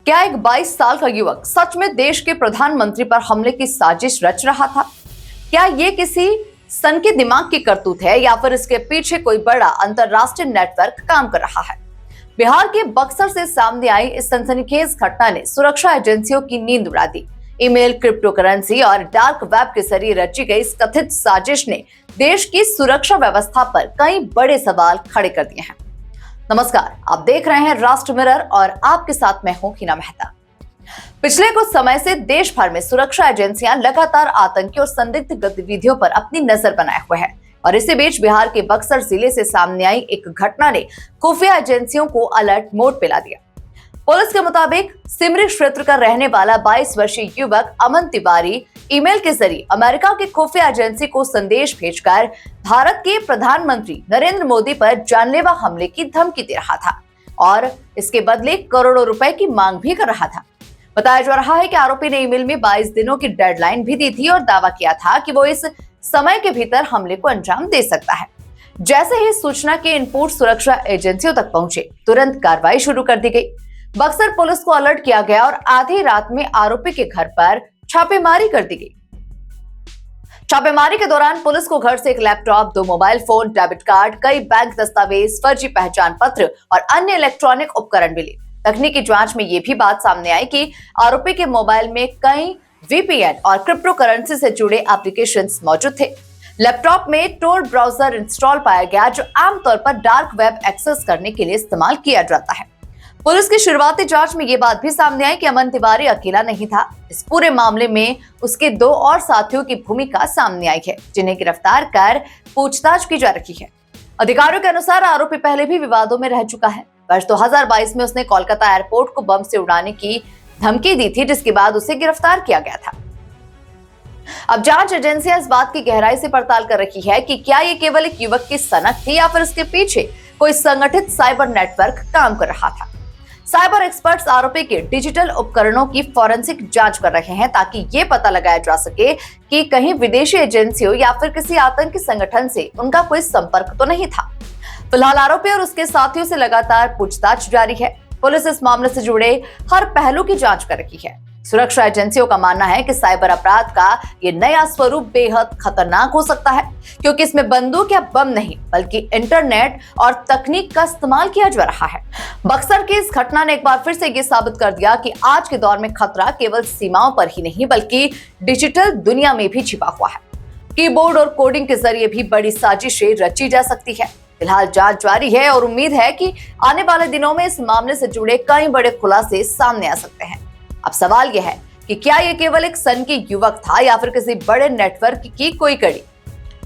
क्या एक 22 साल का युवक सच में देश के प्रधानमंत्री पर हमले की साजिश रच रहा था? क्या ये किसी सनकी दिमाग की करतूत है या फिर इसके पीछे कोई बड़ा अंतरराष्ट्रीय नेटवर्क काम कर रहा है? बिहार के बक्सर से सामने आई इस सनसनीखेज घटना ने सुरक्षा एजेंसियों की नींद उड़ा दी। ईमेल, क्रिप्टो करेंसी और डार्क वेब के जरिए रची गई इस कथित साजिश ने देश की सुरक्षा व्यवस्था पर कई बड़े सवाल खड़े कर दिए हैं। नमस्कार, आप देख रहे हैं राष्ट्र मिरर और आपके साथ मैं हूं हिना मेहता। पिछले कुछ समय से देश भर में सुरक्षा एजेंसियां लगातार आतंकी और संदिग्ध गतिविधियों पर अपनी नजर बनाए हुए हैं और इसी बीच बिहार के बक्सर जिले से सामने आई एक घटना ने खुफिया एजेंसियों को अलर्ट मोड पे ला दिया। पुलिस के मुताबिक सिमरी क्षेत्र का रहने वाला 22 वर्षीय युवक अमन तिवारी ईमेल के जरिए अमेरिका की खुफिया एजेंसी को संदेश भेजकर भारत के प्रधानमंत्री नरेंद्र मोदी पर जानलेवा हमले की धमकी दे रहा था और इसके बदले करोड़ों रुपए की मांग भी कर रहा था। बताया जा रहा है कि आरोपी ने ईमेल में 22 दिनों की डेडलाइन भी दी थी और दावा किया था कि वो इस समय के भीतर हमले को अंजाम दे सकता है। जैसे ही सूचना के इनपुट सुरक्षा एजेंसियों तक पहुंचे, तुरंत कार्रवाई शुरू कर दी गई। बक्सर पुलिस को अलर्ट किया गया और आधी रात में आरोपी के घर पर छापेमारी कर दी गई। छापेमारी के दौरान पुलिस को घर से एक laptop, 2 mobile phone, debit card, कई बैंक दस्तावेज, फर्जी पहचान पत्र और अन्य इलेक्ट्रॉनिक उपकरण मिले। तकनीकी जांच में यह भी बात सामने आई कि आरोपी के मोबाइल में कई VPN और क्रिप्टो करेंसी से जुड़े एप्लीकेशंस मौजूद थे। लैपटॉप में टोर ब्राउजर इंस्टॉल पाया गया जो आमतौर पर डार्क वेब एक्सेस करने के लिए इस्तेमाल किया जाता है। पुलिस की शुरुआती जांच में ये बात भी सामने आई कि अमन तिवारी अकेला नहीं था। इस पूरे मामले में उसके 2 और साथियों की भूमिका सामने आई है, जिन्हें गिरफ्तार कर पूछताछ की जा रही है। अधिकारियों के अनुसार आरोपी पहले भी विवादों में रह चुका है। वर्ष 2022 में उसने कोलकाता एयरपोर्ट को बम से उड़ाने की धमकी दी थी, जिसके बाद उसे गिरफ्तार किया गया था। अब जांच एजेंसियां इस बात की गहराई से पड़ताल कर रही है कि क्या ये केवल एक युवक की सनक थी या फिर इसके पीछे कोई संगठित साइबर नेटवर्क काम कर रहा था। साइबर एक्सपर्ट्स आरोपी के डिजिटल उपकरणों की फॉरेंसिक जांच कर रहे हैं ताकि ये पता लगाया जा सके कि कहीं विदेशी एजेंसियों या फिर किसी आतंकी संगठन से उनका कोई संपर्क तो नहीं था। फिलहाल आरोपी और उसके साथियों से लगातार पूछताछ जारी है। पुलिस इस मामले से जुड़े हर पहलू की जांच कर रही है। सुरक्षा एजेंसियों का मानना है कि साइबर अपराध का ये नया स्वरूप बेहद खतरनाक हो सकता है, क्योंकि इसमें बंदूक या बम नहीं बल्कि इंटरनेट और तकनीक का इस्तेमाल किया जा रहा है। बक्सर की इस घटना ने एक बार फिर से ये साबित कर दिया कि आज के दौर में खतरा केवल सीमाओं पर ही नहीं बल्कि डिजिटल दुनिया में भी छिपा हुआ है। कीबोर्ड और कोडिंग के जरिए भी बड़ी साजिशें रची जा सकती है। फिलहाल जांच जारी है और उम्मीद है कि आने वाले दिनों में इस मामले से जुड़े कई बड़े खुलासे सामने आ सकते हैं। अब सवाल यह है कि क्या ये केवल एक सनकी युवक था या फिर किसी बड़े नेटवर्क की कोई कड़ी।